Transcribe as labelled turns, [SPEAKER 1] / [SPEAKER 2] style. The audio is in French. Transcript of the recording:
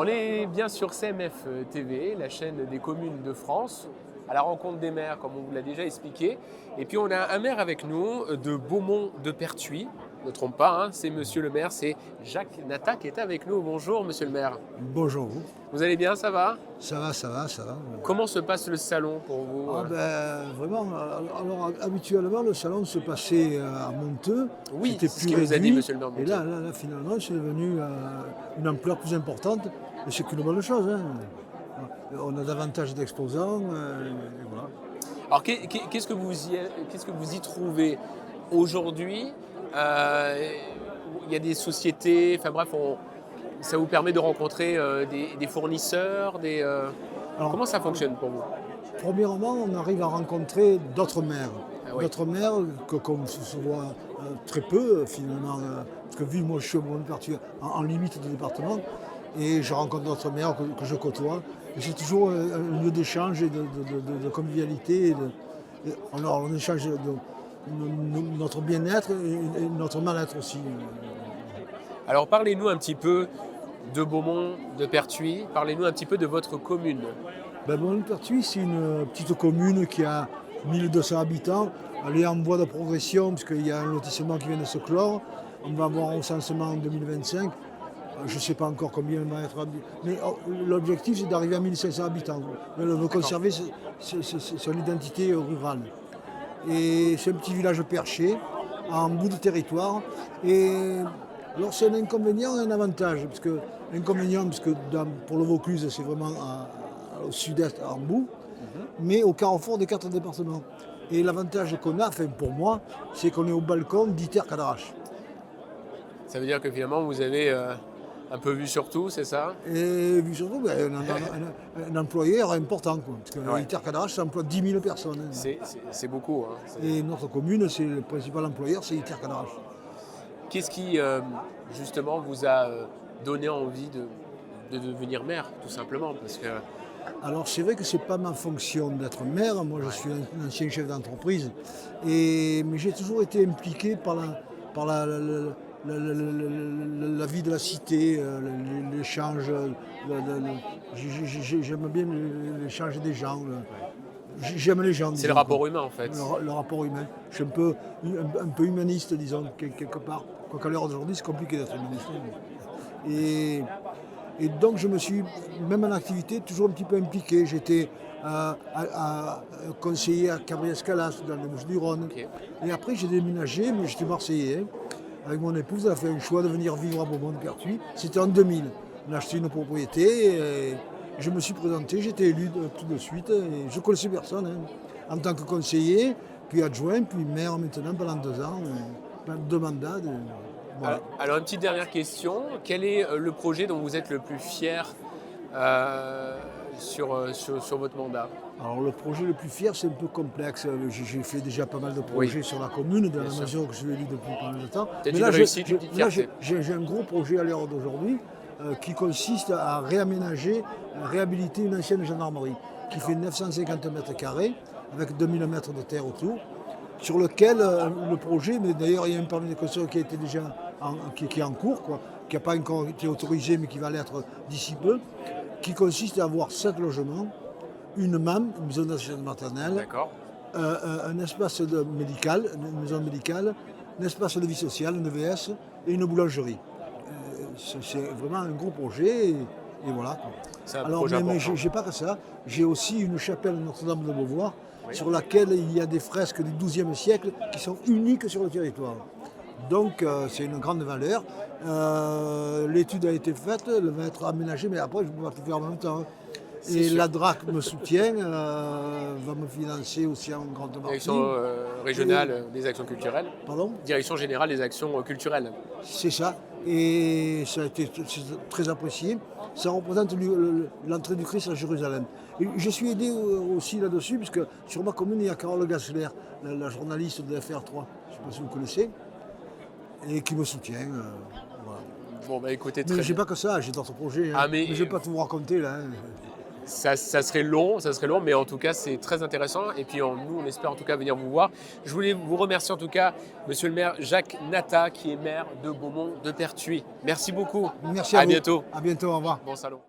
[SPEAKER 1] On est bien sur CMF TV, la chaîne des communes de France, à la rencontre des maires, comme on vous l'a déjà expliqué. Et puis on a un maire avec nous de Beaumont-de-Pertuis. Ne me trompe pas, hein, c'est monsieur le maire, c'est Jacques Natta qui est avec nous. Bonjour monsieur le maire.
[SPEAKER 2] Bonjour.
[SPEAKER 1] Vous allez bien, ça va?
[SPEAKER 2] Ça va, ça va, ça va.
[SPEAKER 1] Comment se passe le salon pour vous?
[SPEAKER 2] Vraiment, alors habituellement le salon se passait à Monteux,
[SPEAKER 1] Oui,
[SPEAKER 2] c'était
[SPEAKER 1] c'est ce
[SPEAKER 2] plus
[SPEAKER 1] qu'il nous a dit
[SPEAKER 2] réduit,
[SPEAKER 1] monsieur le maire de
[SPEAKER 2] et
[SPEAKER 1] Monteux.
[SPEAKER 2] là, finalement c'est devenu une ampleur plus importante, et c'est qu'une bonne chose, hein. On a davantage d'exposants, et voilà.
[SPEAKER 1] Alors qu'est-ce que vous y trouvez aujourd'hui? Il y a des sociétés, enfin bref, ça vous permet de rencontrer des fournisseurs,
[SPEAKER 2] Alors,
[SPEAKER 1] comment ça fonctionne pour vous?
[SPEAKER 2] premièrement, on arrive à rencontrer d'autres maires.
[SPEAKER 1] Ah oui.
[SPEAKER 2] D'autres maires qu'on se voit très peu finalement, parce que vu moi je suis au parti en limite de département, et je rencontre d'autres maires que je côtoie. Et c'est toujours un lieu d'échange et de convivialité. Alors on échange notre bien-être et notre mal-être aussi.
[SPEAKER 1] Alors parlez-nous un petit peu de Beaumont, de Pertuis, parlez-nous un petit peu de votre commune.
[SPEAKER 2] Beaumont-de-Pertuis, c'est une petite commune qui a 1200 habitants. Elle est en voie de progression puisqu'il y a un lotissement qui vient de se clore. On va avoir un recensement en 2025. Je ne sais pas encore combien il va être, mais l'objectif c'est d'arriver à 1500 habitants. On veut conserver son identité rurale. Et c'est un petit village perché, en bout de territoire. Et alors c'est un inconvénient et un avantage. Inconvénient, parce que pour le Vaucluse, c'est vraiment au sud-est, en bout, mais au carrefour des 4 départements. Et l'avantage qu'on a, enfin pour moi, c'est qu'on est au balcon d'Iter-Cadarache.
[SPEAKER 1] Ça veut dire que finalement vous avez un peu vu sur tout, c'est ça?
[SPEAKER 2] Et puis surtout, un employeur important, quoi, parce que
[SPEAKER 1] Ouais.
[SPEAKER 2] Iter-Cadarache, ça emploie 10 000 personnes, hein.
[SPEAKER 1] C'est beaucoup, hein.
[SPEAKER 2] Et notre commune, c'est le principal employeur, c'est Iter-Cadarache.
[SPEAKER 1] Qu'est-ce qui justement vous a donné envie de devenir maire, tout simplement? Parce que
[SPEAKER 2] Alors c'est vrai que c'est pas ma fonction d'être maire, moi je
[SPEAKER 1] ouais.
[SPEAKER 2] suis un ancien chef d'entreprise, mais j'ai toujours été impliqué par la vie de la cité, l'échange, j'aime bien l'échange des gens, j'aime les gens,
[SPEAKER 1] C'est le
[SPEAKER 2] disons, quoi.
[SPEAKER 1] rapport humain en fait.
[SPEAKER 2] Le rapport humain. Je suis un peu humaniste, disons, quelque part. Quoiqu'à l'heure d'aujourd'hui, c'est compliqué d'être humaniste. Et, et donc, je me suis, même en activité, toujours un petit peu impliqué. J'étais conseiller à Cabriès-Calas, dans les Bouches-du-Rhône.
[SPEAKER 1] Ok.
[SPEAKER 2] Et après, j'ai déménagé, mais j'étais marseillais, hein. Avec mon épouse, on a fait un choix de venir vivre à Beaumont-de-Pertuis. C'était en 2000. On a acheté une propriété. Et je me suis présenté, j'étais élu tout de suite. Et je ne connaissais personne, hein. En tant que conseiller, puis adjoint, puis maire maintenant pendant 2 ans. 2 mandats. Voilà.
[SPEAKER 1] Alors, une petite dernière question. Quel est le projet dont vous êtes le plus fier sur votre mandat?
[SPEAKER 2] Alors le projet le plus fier, c'est un peu complexe. J'ai fait déjà pas mal de
[SPEAKER 1] Oui.
[SPEAKER 2] projets sur la commune, dans la
[SPEAKER 1] sûr.
[SPEAKER 2] mesure que je l'ai lu depuis pas mal de temps.
[SPEAKER 1] Peut-être
[SPEAKER 2] Mais
[SPEAKER 1] une
[SPEAKER 2] là,
[SPEAKER 1] réussite, une petite fierté.
[SPEAKER 2] j'ai un gros projet à l'heure d'aujourd'hui qui consiste à réaménager, à réhabiliter une ancienne gendarmerie qui fait 950 mètres carrés avec 2000 mètres de terre autour, sur lequel le projet, mais d'ailleurs il y a un permis de construction qui a été déjà qui est en cours, quoi, qui n'a pas encore été autorisé mais qui va l'être d'ici peu, qui consiste à avoir 7 logements, une MAM, une maison d'assistance maternelle,
[SPEAKER 1] D'accord.
[SPEAKER 2] un espace médical, une maison médicale, un espace de vie sociale, une EVS et une boulangerie. C'est vraiment un gros projet et voilà, quoi.
[SPEAKER 1] C'est un
[SPEAKER 2] Alors,
[SPEAKER 1] projet
[SPEAKER 2] mais
[SPEAKER 1] important.
[SPEAKER 2] j'ai pas que ça, j'ai aussi une chapelle Notre-Dame de Beauvoir
[SPEAKER 1] Oui.
[SPEAKER 2] sur laquelle il y a des fresques du XIIe siècle qui sont uniques sur le territoire. Donc c'est une grande valeur. L'étude a été faite, elle va être aménagée, mais après je ne peux pas tout faire en même temps, hein. Et
[SPEAKER 1] sûr.
[SPEAKER 2] la DRAC me soutient, va me financer aussi en grande partie.
[SPEAKER 1] Direction régionale des actions culturelles.
[SPEAKER 2] Pardon?
[SPEAKER 1] Direction générale des actions culturelles.
[SPEAKER 2] C'est ça. Et ça a été très apprécié. Ça représente l'entrée du Christ à Jérusalem. Et je suis aidé aussi là-dessus, puisque sur ma commune, il y a Carole Gassler, la journaliste de FR3, je ne sais pas si vous connaissez, et qui me soutient. Voilà.
[SPEAKER 1] Bon, bah écoutez,
[SPEAKER 2] Mais
[SPEAKER 1] très
[SPEAKER 2] j'ai
[SPEAKER 1] bien.
[SPEAKER 2] pas que ça, j'ai d'autres projets, hein.
[SPEAKER 1] Ah, mais
[SPEAKER 2] Je ne vais pas tout vous raconter là, hein.
[SPEAKER 1] ça serait long, mais en tout cas, c'est très intéressant. Et puis, nous, on espère en tout cas venir vous voir. Je voulais vous remercier en tout cas, monsieur le maire Jacques Natta, qui est maire de Beaumont-de-Pertuis. Merci beaucoup.
[SPEAKER 2] Merci à vous.
[SPEAKER 1] bientôt.
[SPEAKER 2] À bientôt, au revoir.
[SPEAKER 1] Bon salon.